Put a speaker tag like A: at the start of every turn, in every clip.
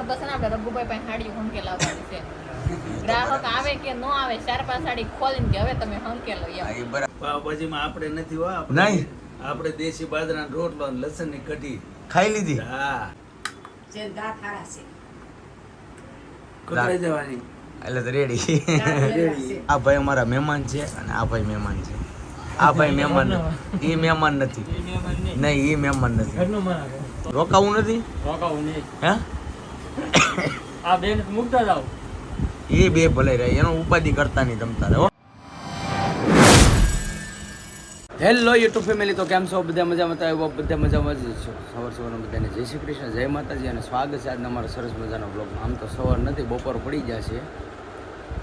A: બસ ને આપણે રઘુભાઈ પાસે સાડી હંકે લાવવાની છે. ગ્રાહક આવે કે ન આવે 4-5 સાડી ખોલીને કે હવે તમે હંકે લો એમ.
B: પાવભાજીમાં આપણે નથી હો
C: નહીં
B: આપણે દેશી બાજરાનો રોટલો અને લસણની કઢી
C: ખાઈ લીધી.
B: હા
D: જે દાંત હારા છે
B: કુતરાઈ જવાની
C: એટલે તો રેડી.
D: દાંત લેવા છે.
C: આ ભાઈ અમારા મહેમાન છે અને આ ભાઈ મહેમાન છે. આ ભાઈ મહેમાન એ મહેમાન નથી. નહીં એ મહેમાન નથી. રોકાવું નથી હે
E: આ બેન મુકતા જાવ
C: એ બે ભલે રહે એનો ઉપાધિ કરતા નહીં તમ તારે હો. હેલો યુટ્યુબ ફેમિલી, તો કેમ છો? બધા મજામાં? બધા મજામાં જ છો. સવારમાં બધાને જય શ્રી કૃષ્ણ, જય માતાજી અને સ્વાગત છે આજના અમારા સરસ મજાના બ્લોગમાં. આમ તો સવાર નથી, બપોર પડી જશે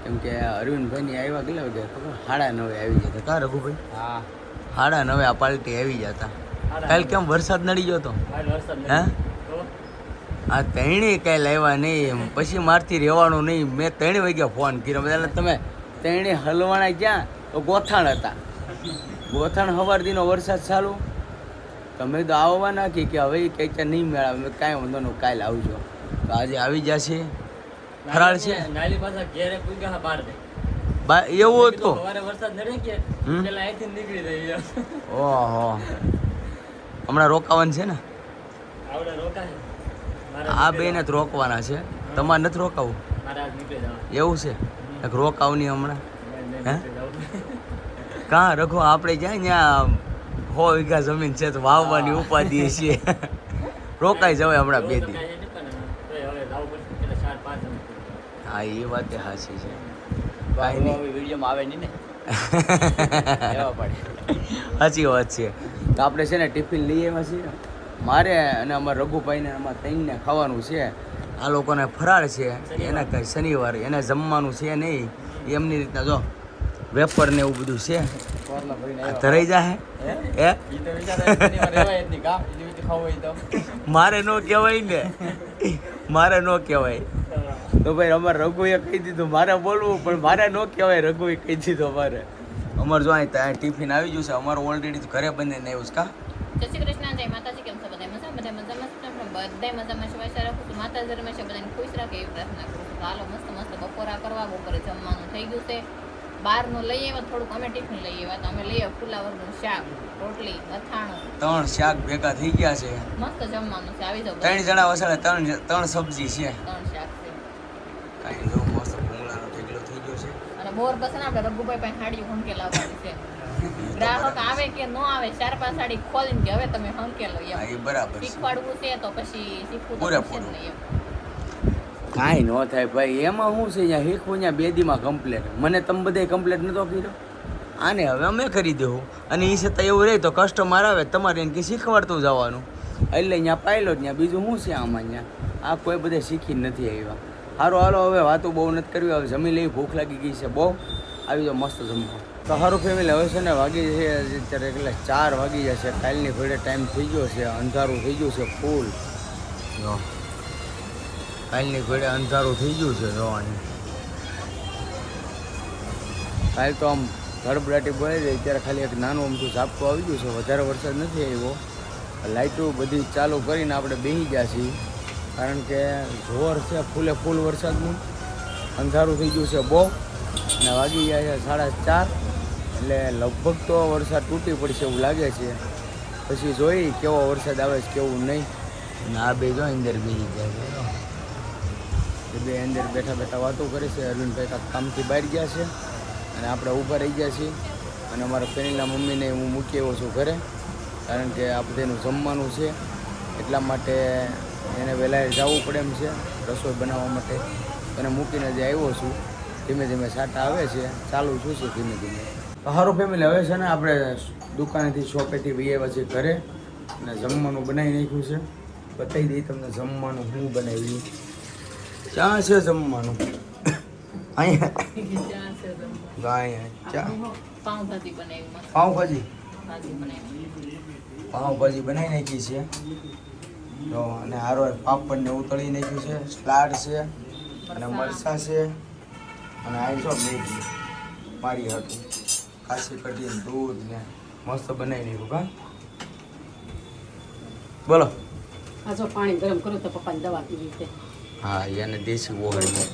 C: કેમ કે અરવિંદભાઈની આવ્યા કેટલા વાગ્યા ખબર? 9:30 આવી ગયા હતા. કા રઘુભાઈ? હા 9:30 આ પાર્ટી આવી જતા. કાલ કેમ વરસાદ નડી ગયો હતો હે? આ ત્રણે કાંઈ લાવ્યા નહીં, પછી મારથી રહેવાનું નહીં. મેં 3 વાગ્યા ફોન કર્યો એટલે તમે 3 હલવાણા ક્યાં? તો ગોથાણ હતા. ગોથાણ સવારથીનો વરસાદ ચાલુ. તમે તો આવવાના કે હવે કંઈક નહીં મેળવે. કાંઈ વાંધો નહીં, કાલે આવજો. તો આજે આવી જશે. ફરાળ છે
E: નાલી પાછા ઘેરે પૂગ્યા બાર દે
C: એવું હતું.
E: સવારે વરસાદ નડે કે પેલા અહીંથી નીકળી જાય.
C: ઓહો, હમણાં રોકાવાનું છે ને?
E: આવડે રોકાય
C: આ બેને જ રોકવાના છે. તમારે નથી રોકાવું?
E: મારે આજ નીકળી જવાનું.
C: એવું છે? એક રોકાવ નહીં હમણાં હે? કાં રખો આપણે જાય ત્યાં 100 વીઘા જમીન છે તો વાવવાની ઉપાધિ છે. રોકાઈ જવાય હમણાં 2 દી. હા એ વાત હાચી છે. કાંઈ નહીં,
E: વિડીયોમાં આવે નહીં ને
C: સાચી વાત છે. તો આપણે છે ને ટિફિન લઈ આવ્યા છીએ. મારે અને અમારા રઘુભાઈને અમારા ત્રણને ખાવાનું છે. આ લોકોને ફરાળ છે. એને કંઈ શનિવાર એને જમવાનું છે નહીં. એમની રીતના જો વેફર ને એવું બધું છે. ધરાઈ જાય હે? મારે ન કહેવાય ને, મારે ન કહેવાય. તો ભાઈ અમારે રઘુએ કહી દીધું મારે બોલવું, પણ મારે ન કહેવાય. રઘુએ કહી દીધું અમારે. અમારે જો અહીં ટિફિન આવી ગયું છે. અમારું ઓલરેડી ઘરે બંને આવ્યું છે. કા
A: જય શ્રી કૃષ્ણ, જય માતાજી. કેમ છો બધા? મજામાં? બધા મજામાં છે. બધા મજામાં છે. આશા રાખું છું માતાજી હંમેશા બધાને ખુશ રાખે એવી પ્રાર્થના કરું છું. હાલો મસ્ત મસ્ત બપોરા કરવા. બપોરે જમવાનું થઈ ગયું છે. બહારનું લઈ આવ્યા થોડુંક, અમે ટિફિન લઈ આવ્યા તો અમે લઈ આવ્યા ફુલાવરનું શાક, રોટલી, અથાણું, 3 શાક ભેગા થઈ ગયા છે. મસ્ત જમવાનું છે. આવી જાવ. 3 જણા વસાડે 3 સબ્જી છે, 3 શાક છે. કાંઈ જો મસ્ત ભૂંગળાનો ઢેગલો થઈ ગયો છે. અને બોર બસ ને આપણે રઘુભાઈ પાસે સાડી હંકે લાવવાની છે. ગ્રાહક આવે કે ન આવે 4-5 સાડી ખોલીને કે હવે તમે હંકે લો એમ. એ બરાબર શીખવાડવું છે તો પછી શીખવું તો પડશે જ નહીં એમ. કાંઈ ન થાય ભાઈ, એમાં શું છે? અહીંયા શીખવું ત્યાં 2 દીમાં કમ્પ્લેટ. મને તમે બધાય કમ્પ્લેટ નહોતો કર્યો. આને હવે અમે કરી દેવું. અને એ છતાં એવું રહે તો કસ્ટમર આવે તમારે એને કે શીખવાડતું જવાનું. એટલે અહીંયા પાયલો ત્યાં બીજું શું છે આમાં? અહીંયા આ કોઈ બધે શીખી નથી આવ્યા. સારું હાલો, હવે વાતો બહુ નથી કરવી. હવે જમી લઈ, ભૂખ લાગી ગઈ છે બહુ. આવી જાઓ મસ્ત જમવા. તો સારું ફેમિલી, હવે છે ને વાગી છે અત્યારે એટલે 4 વાગી જશે. કાલની ઘોડે ટાઈમ થઈ ગયો છે, અંધારું થઈ ગયું છે ફૂલ. જો કાલની ઘોડે અંધારું થઈ ગયું છે. જોવાની કાલ તો આમ ધડબડાટી બોલાઈ જાય. ત્યારે ખાલી એક નાનું અમથું ઝાપટું આવી ગયું છે. વધારે વરસાદ નથી આવ્યો. લાઇટો બધી ચાલુ કરીને આપણે બેસી ગયા છીએ, કારણ કે જોર છે ફૂલે ફૂલ વરસાદનું. અંધારું થઈ ગયું છે બહુ અને વાગી ગયા છે 4:30. એટલે લગભગ તો વરસાદ તૂટી પડશે એવું લાગે છે. પછી જોઈ કેવો વરસાદ આવે છે કેવું નહીં. અને આ બે જો અંદર બેસી ગયા છે. બે અંદર બેઠા બેઠા વાતો કરે છે. અરવિંદભાઈ કાંઈક કામથી બહાર ગયા છે અને આપણે ઊભા રહી ગયા છીએ. અને અમારા ફેમિલીના મમ્મીને હું મૂકી આવ્યો છું ઘરે, કારણ કે આ બધાનું જમવાનું છે. એટલા માટે એને વહેલા જવું પડે એમ છે રસોઈ બનાવવા માટે. એને મૂકીને જે આવ્યો છું. ધીમે ધીમે સાટા આવે છે, ચાલુ છું છે ધીમે ધીમે. સારું ફેમિલી, હવે છે ને આપણે દુકાનેથી શોપેથી વહી આવ્યા છીએ ઘરે અને જમવાનું બનાવી નાખ્યું છે. બતાવી દઈ તમને જમવાનું હું બનાવ્યું. ક્યાં છે જમવાનું? અહીંયા પાવભાજી બનાવી.
C: પાવભાજી પાવભાજી બનાવી નાખી છે. તો અને હારો પાપડ ને એવું તળી નાખ્યું છે. સલાડ છે અને મરચાં છે. અને આ જો મેગી મારી હતું કાશી કઢી દૂધ ને મસ્ત બનાવી નાખ્યું. કા બોલો?
D: આ જો પાણી ગરમ કરું તો પપ્પાની દવા પીવી છે.
C: હા એને દેશી ઓહળી.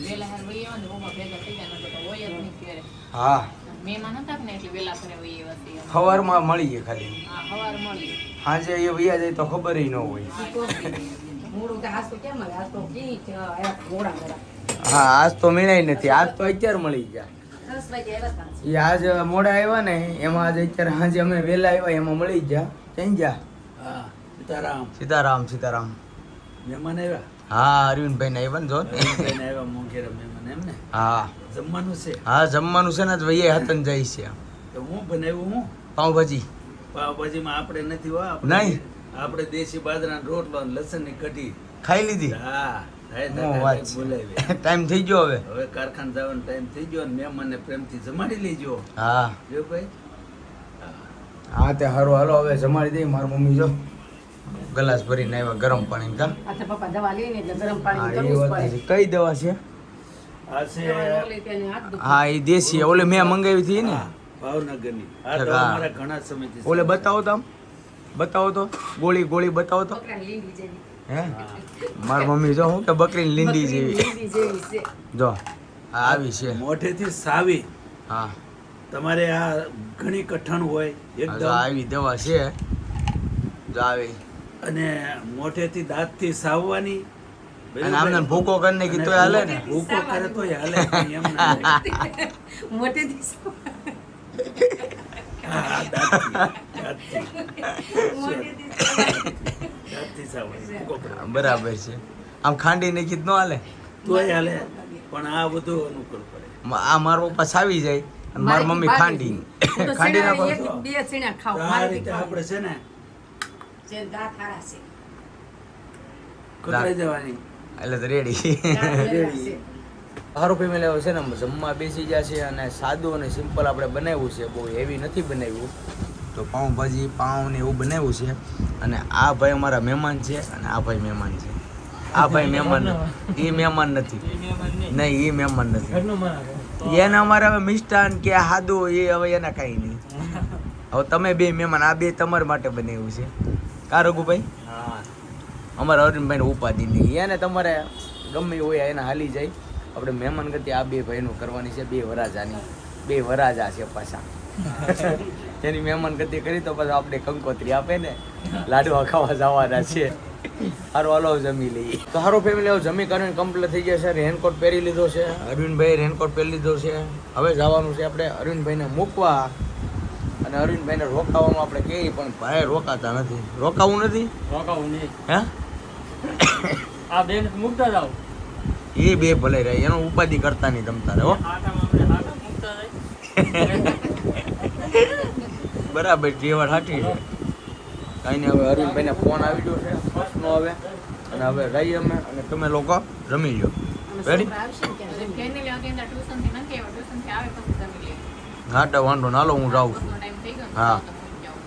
A: વેલા હાર વહી આવ્યા ને ઓમાં ભેગા થઈ ગયા નકર તો હોય જ નહીં ઘરે.
C: હા
A: મહેમાન હતા ને એટલે વેલા ઘરે વહી આવ્યા છીએ.
C: સવારમાં મળીએ ખાલી,
A: હા સવાર મળી
C: સાંજે એ વૈયા જાય તો ખબર ન હોય.
D: મોડું તો આજ તો કેમ આવે? આજ તો કી મોડા મોડા.
C: હા આજ તો મળ્યા નથી, આજ તો અત્યારે મળી ગયા.
D: 10 વાગે આવ્યા હતા.
C: એ આજ મોડા આવ્યા ને એમાં આજ અત્યારે સાંજે અમે વહેલા આવ્યા એમાં મળી ગયા. ક્યાં ગયા?
B: હા સીતારામ
C: સીતારામ સીતારામ.
B: મહેમાન આવ્યા
C: હા અરવિંદભાઈ ને આવ્યા ને જો.
B: મહેમાન આવ્યા મોંઘેરા મહેમાન એમ ને
C: હા
B: જમવાનું છે
C: હા જમવાનું છે ને આજ વૈયા હાથન જાય છે.
B: તો હું બનાવ્યું હું
C: પાઉંભાજી
B: પાવભાજીમાં આપણે નથી હો
C: નહીં.
B: આપણે દેશી બાજરાનો રોટલો અને લસણની કઢી.
C: ખાઈ લીધી.
B: હા થાય
C: હું વાત છે.
B: બોલાવી
C: ટાઈમ થઈ ગયો હવે.
B: હવે કારખાને જવાનો ટાઈમ થઈ ગયો અને મહેમાનને પ્રેમથી જમાડી લેજો
C: હા
B: જો ભાઈ
C: હા તે હારું હાલો હવે જમાડી દઈ. મારી મમ્મી જો ગ્લાસ ભરીને આવ્યા ગરમ પાણી કા.
D: આ તો પપ્પા દવા લઈને એટલે ગરમ
C: હા
D: પાણી
C: એ
D: કરવું જ
C: વાત
D: પડે.
C: છે. કઈ દવા છે?
B: આ છે
D: દવા ન લે તેને હાથ દુખે.
C: હા એ દેશી ઓલે મેં મંગાવી હતી ને.
B: હા, ભાવનગરની આ તો
C: હા.
B: અમારા ઘણા સમયથી
C: ઓલે બતાવો તો આમ. બતાવો તો ગોળી ગોળી બતાવો તો.
D: બકરાની લીંડી જેવી.
C: હે મારી મમ્મી જો હું કે બકરીની લીંડી
D: બકરીની
C: જેવી.
D: લીંડી જેવી છે.
C: જો આ આવી છે.
B: મોઢેથી સાવી
C: હા
B: તમારે આ ઘણી કઠણ હોય
C: જો
B: એકદમ
C: આવી દવા છે. જો આવી
B: અને મોઢેથી દાંતથી સાવવાની
C: અને આમને ભૂકો કરીને કીધું હાલે ને.
B: ભૂકો કરે તોય હાલે પણ એમ ના હાલે.
D: મોટેથી
B: હા, દાંતથી
D: મોટેથી
B: સાવવાની. ભૂકો કરે.
C: બરાબર છે. આમ ખાંડી ને કીધું ન હાલે.
B: તોય હાલે પણ આ બધું અનુકૂળ પડે
C: આ મારો પપ્પા સાવી જાય અને મારી મમ્મી ખાંડી ખાંડી નાખો.
D: બે સીણા ખાવ
B: તો આ
D: મારી
B: રીતે આપણે છે ને
D: જે દાંત હારા છે
B: કકડાઈ જવાની
C: એટલે તો રેડી.
D: દાંત હારા છે.
C: સારું ફેમિલી હવે છે ને જમવા બેસી ગયા છે અને સાદું અને સિમ્પલ આપણે બનાવ્યું છે, બહુ હેવી નથી બનાવ્યું. તો પાઉંભાજી પાઉં ને એવું બનાવ્યું છે. અને આ ભાઈ અમારા મહેમાન છે અને આ ભાઈ મહેમાન છે. આ ભાઈ મહેમાન એ મહેમાન નથી. નહીં એ મહેમાન નથી.
E: ઘરનું મારા
C: એને અમારે હવે મિષ્ટાન કે હાદું એ હવે એના કાંઈ નહીં. હવે તમે બે મહેમાન, આ બે તમારા માટે બનાવ્યું છે. કા રઘુભાઈ?
E: હા
C: અમારા અરવિંદભાઈને ઉપાધિ નહીં. એને તમારે ગમે હોય એને હાલી જાય. આપણે મહેમાન ગતિ આ બે ભાઈનું કરવાની છે. બે વરાજાની બે વરાજા છે પાછા. એની મહેમાન ગતિ કરી તો પછી આપણે કંકોત્રી આપે ને લાડવા ખાવા જવાના છે. સારું હાલો જમી લઈએ. તો સારું ફેમિલી હવે જમી કરીને કમ્પ્લીટ થઈ ગયા છે. રેનકોટ પહેરી લીધો છે. અરવિંદભાઈ રેનકોટ પહેરી લીધો છે. હવે જવાનું છે આપણે અરવિંદભાઈને મૂકવા અને અરવિંદભાઈને રોકાવાનું આપણે કહીએ પણ ભાઈ રોકાતા નથી. રોકાવું નથી
E: રોકાવું નહીં.
C: હે
E: આ બેન મૂકતા જાવ
C: એ બે ભલે રહે, એનો ઉપાધિ કરતા નહીં તમ તારે હો.
E: આટામાં આપણે આટા મૂકતા જાય.
C: બરાબર ડ્રાઈવર હાટી છે. કાંઈ નહીં હવે અરવિંદભાઈને ફોન આવી ગયો છે બસનો હવે. અને હવે રહી અમે અને તમે લોકો રમી લો. રેડી?
D: આવશે ને ક્યારે જમીને.
A: ઘેરને લેવા ગયા હતા, ટ્યુશનથી નથી આવ્યા, ટ્યુશનથી આવે પછી જમી લે.
C: હા તો વાંધો ના લો હું જાઉં છું.
A: બસનો ટાઈમ થઈ ગયો ને
C: હા.
A: તો પહોંચી જાઓ.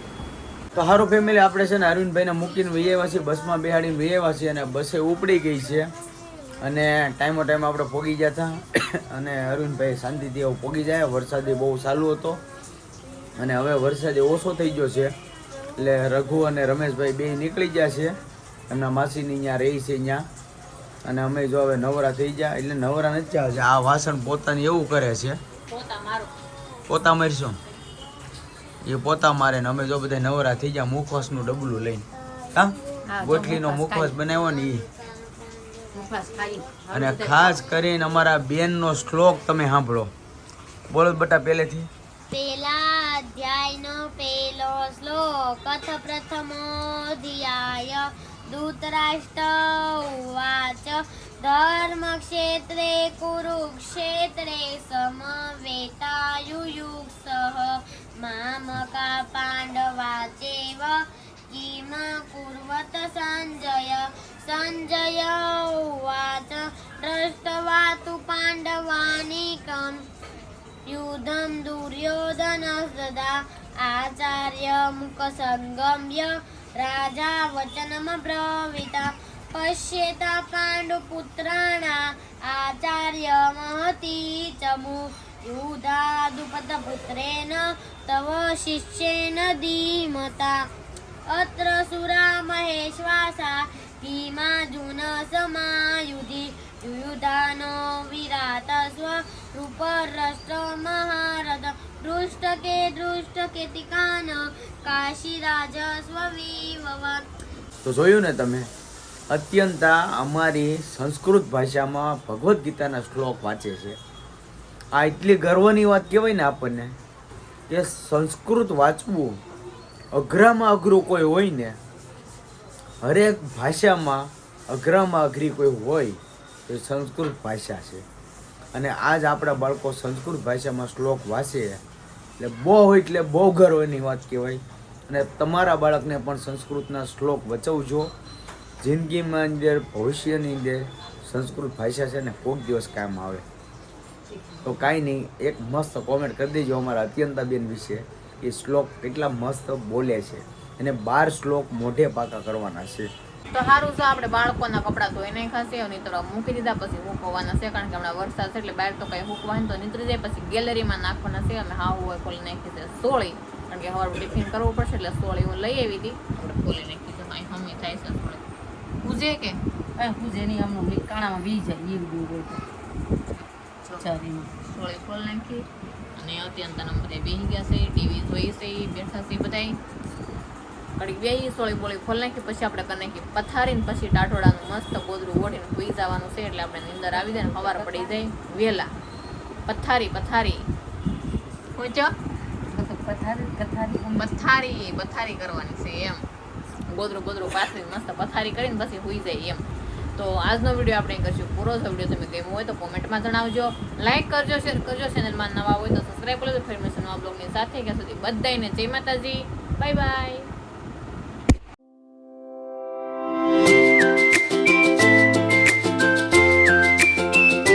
C: તો સારું ફેમિલી આપણે છે ને અરવિંદભાઈને મૂકીને વૈયા છીએ, બસમાં બેહાડીને વૈયા છીએ અને બસે ઉપડી ગઈ છે. અને ટાઈમો ટાઈમ આપણે પોગી ગયા હતા અને અરવિંદભાઈ શાંતિથી એવું પોગી જાય. વરસાદે બહુ ચાલુ હતો અને હવે વરસાદ ઓછો થઈ ગયો છે એટલે રઘુ અને રમેશભાઈ બે નીકળી ગયા છે. એમના માસીની ત્યાં રહી છે ત્યાં. અને અમે જો હવે નવરા થઈ ગયા એટલે નવરા નથી થયા છે. આ વાસણ પોતાની એવું કરે છે,
A: પોતા મારો.
C: પોતા મારશો એ પોતા મારે ને અમે જો બધા નવરા થઈ ગયા મુખવાસનું ડબલું લઈને. હા
A: હા,
C: ગોટલીનો મુખવાસ બનાવ્યો ને એ.
D: ઉપવાસ ખાઈ.
C: અને ખાસ કરીને અમારા બેનનો શ્લોક તમે સાંભળો. બોલો બટા પહેલેથી.
F: પેલા અધ્યાયનો પેલો શ્લોક અથ પ્રથમોऽધ્યાય ધૃતરાષ્ટ્ર ઉવાચ ધર્મક્ષેત્રે કુરુક્ષેત્રે સમવેતાયુયુત્સઃ મામકા પાંડવા ચેવ કિમ કુર્વત સંજય સંજય ઉવાચ દૃષ્ટવા તુ પાંડવાનિકં યુધમ દુર્યોધનસ્તદા આચાર્ય મુખસંગમ્ય રાજા વચનમબ્રવીતા પશ્યેતા પાંડુપુત્રાણા આચાર્ય મહતી ચમુ યુધાદુપતપુત્રેણ તવ શિષ્યેન ધીમતા અત્ર સુરા મહેશ્વાસા કિમાર્જુન સમાયુધિ યુયુધાનો વિરાટ સ્વરૂપ રાષ્ટ્ર મહારથ દૃષ્ટ કેતિકાન કાશીરાજ સ્વવિવવન.
C: તો જોયું ને તમે, અત્યંતા અમારી સંસ્કૃત ભાષામાં ભગવદ્ ગીતાના શ્લોક વાંચે છે. આ એટલી ગર્વની વાત કહેવાય ને આપણને કે સંસ્કૃત વાંચવું અઘરામાં અઘરું કોઈ હોય ને, હરેક ભાષામાં અઘરામાં અઘરી કોઈ હોય તો સંસ્કૃત ભાષા છે. અને આજ આપણા બાળકો સંસ્કૃત ભાષામાં શ્લોક વાંચે એટલે બહુ ગર્વની વાત કહેવાય. અને તમારા બાળકને પણ સંસ્કૃતના શ્લોક વચાવજો. જિંદગીમાં અંદર ભવિષ્યની અંદર સંસ્કૃત ભાષા છે ને કોઈક દિવસ કામ આવે. તો કાંઈ નહીં, એક મસ્ત કોમેન્ટ કરી દેજો અમારા અત્યંતાબેન વિશે. એ શ્લોક કેટલા મસ્ત બોલે છે, એને 12 શ્લોક મોઢે પાકા કરવાના છે.
A: તો સારું છે, આપણે બાળકોના કપડાં ધોઈ નાખ્યા છે, નહીં તો મૂકી દીધા પછી મૂકવાના છે, કારણ કે હમણાં વરસાદ છે એટલે બહાર તો કંઈ મૂકવાનું તો નીતરી જાય. પછી ગેલેરીમાં નાખવાના છે. અમે હાવ હોય ખોલી નાખી છે સોળી, કારણ કે સવારે ટિફિન કરવું પડશે એટલે સોળી હું લઈ આવી હતી. આપણે ખોલી નાખી છે, અહીં હમી થાય છે સોળી. પૂજે કે
D: પૂજેની આમનું કાણામાં બી જાય ઈ બી હોય તો ચારીમાં
A: સોળી ખોલી નાખી. અને અત્યંતના બધા બેસી ગયા છે, ટીવી જોઈ છે, બેઠા છે બધા. ઘડીક બેસી સોળી બોળી ખોલી નાખી. પછી આપણે કરી નાખી પથારીને પછી ટાટોડાનું મસ્ત ગોદરું ઓઢીને સુઈ જવાનું છે, એટલે આપણે નીંદર આવી જાય ને સવાર પડી જાય વહેલા. પથારી પથારી કરવાની છે એમ. ગોદરું પાથરીને મસ્ત પથારી કરીને પછી સુઈ જાય એમ. તો આજનો વિડીયો આપણે કરશું પૂરો. જો વિડીયો તમે ગમ્યો હોય તો કોમેન્ટમાં જણાવજો, લાઈક કરજો, શેર કરજો. ચેનલમાં નવા હોય તો સબસ્ક્રાઈબ કરજો. ફેર મળીશું નવા બ્લોગની સાથે. ત્યાં સુધી બધાને જય માતાજી, બાય બાય.